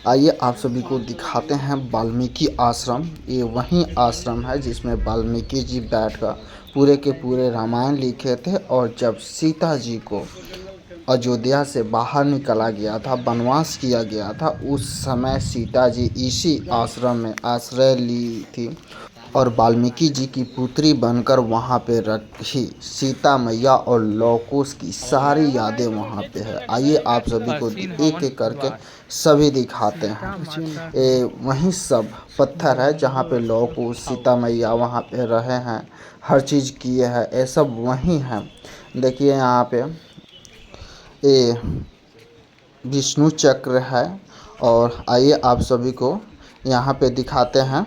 आइए आप सभी को दिखाते हैं वाल्मीकि आश्रम। ये वही आश्रम है जिसमें वाल्मीकि जी बैठकर पूरे के पूरे रामायण लिखे थे। और जब सीता जी को अयोध्या से बाहर निकाला गया था, वनवास किया गया था, उस समय सीता जी इसी आश्रम में आश्रय ली थी और वाल्मीकि जी की पुत्री बनकर वहाँ पे रही। सीता मैया और लव कुश की सारी यादें वहाँ पे है। आइए आप सभी को एक एक करके सभी दिखाते हैं। ये वही सब पत्थर है जहाँ पे लव कुश सीता मैया वहाँ पे रहे हैं, हर चीज़ किए हैं, ये सब वही हैं। देखिए यहाँ पे ये विष्णु चक्र है। और आइए आप सभी को यहाँ पे दिखाते हैं।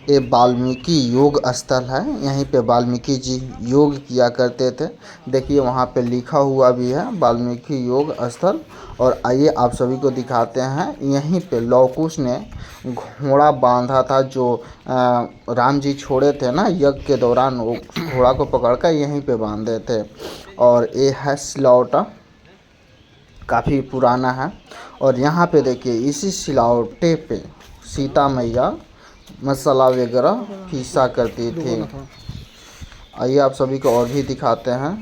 ये वाल्मीकि योग स्थल है। यहीं पे वाल्मीकि जी योग किया करते थे। देखिए वहाँ पे लिखा हुआ भी है वाल्मीकि योग स्थल। और आइए आप सभी को दिखाते हैं, यहीं पे लव कुश ने घोड़ा बांधा था जो राम जी छोड़े थे ना यज्ञ के दौरान, वो घोड़ा को पकड़कर यहीं पे बांधे थे। और ये है सिलौटा, काफ़ी पुराना है। और यहाँ पे देखिए इसी सिलौटे पे सीता मैया मसाला वगैरह पीसा करती थी। आइए आप सभी को और भी दिखाते हैं।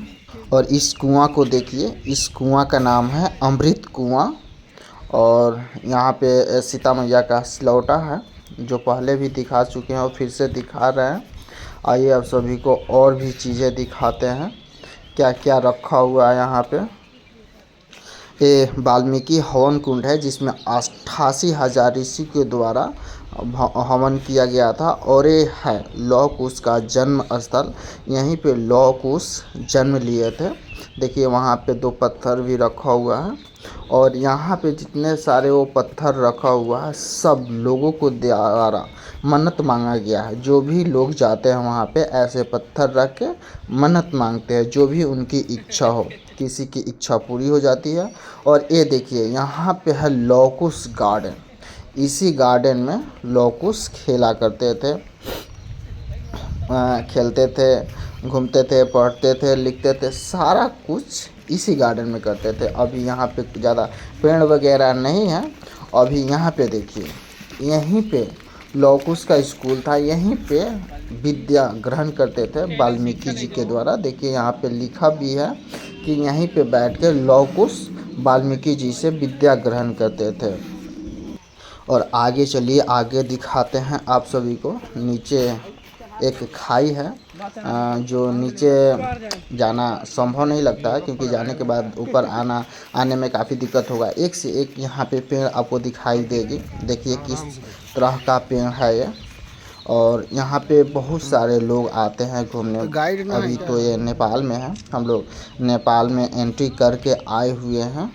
और इस कुआं को देखिए, इस कुआं का नाम है अमृत कुआं। और यहाँ पे सीता मैया का सिलौटा है जो पहले भी दिखा चुके हैं और फिर से दिखा रहे हैं। आइए आप सभी को और भी चीज़ें दिखाते हैं क्या क्या रखा हुआ है यहाँ पे। ये वाल्मीकि हवन कुंड है जिसमें 88,000 ऋषि के द्वारा हवन किया गया था। और ये है लव कुश का जन्म स्थल। यहीं पे लव कुश जन्म लिए थे। देखिए वहाँ पे 2 पत्थर भी रखा हुआ है। और यहाँ पे जितने सारे वो पत्थर रखा हुआ है सब लोगों को द्वारा मन्नत मांगा गया है। जो भी लोग जाते हैं वहाँ पे ऐसे पत्थर रख के मन्नत मांगते हैं, जो भी उनकी इच्छा हो, किसी की इच्छा पूरी हो जाती है। और ये देखिए यहाँ पे है लव कुश गार्डन। इसी गार्डन में लव कुश खेला करते थे, खेलते थे, घूमते थे, पढ़ते थे, लिखते थे, सारा कुछ इसी गार्डन में करते थे। अभी यहाँ पे ज़्यादा पेड़ वगैरह नहीं है। अभी यहाँ पे देखिए, यहीं पे लव कुश का स्कूल था, यहीं पे विद्या ग्रहण करते थे वाल्मीकि जी के द्वारा। देखिए यहाँ पे लिखा भी है कि यहीं पे बैठ के लव कुश वाल्मीकि जी से विद्या ग्रहण करते थे। और आगे चलिए, आगे दिखाते हैं आप सभी को। नीचे एक खाई है जो नीचे जाना संभव नहीं लगता है क्योंकि जाने के बाद ऊपर आने में काफ़ी दिक्कत होगा। एक से एक यहाँ पे पेड़ आपको दिखाई देगी। देखिए किस तरह का पेड़ है ये। और यहाँ पे बहुत सारे लोग आते हैं घूमने। अभी तो ये नेपाल में है, हम लोग नेपाल में एंट्री करके आए हुए हैं।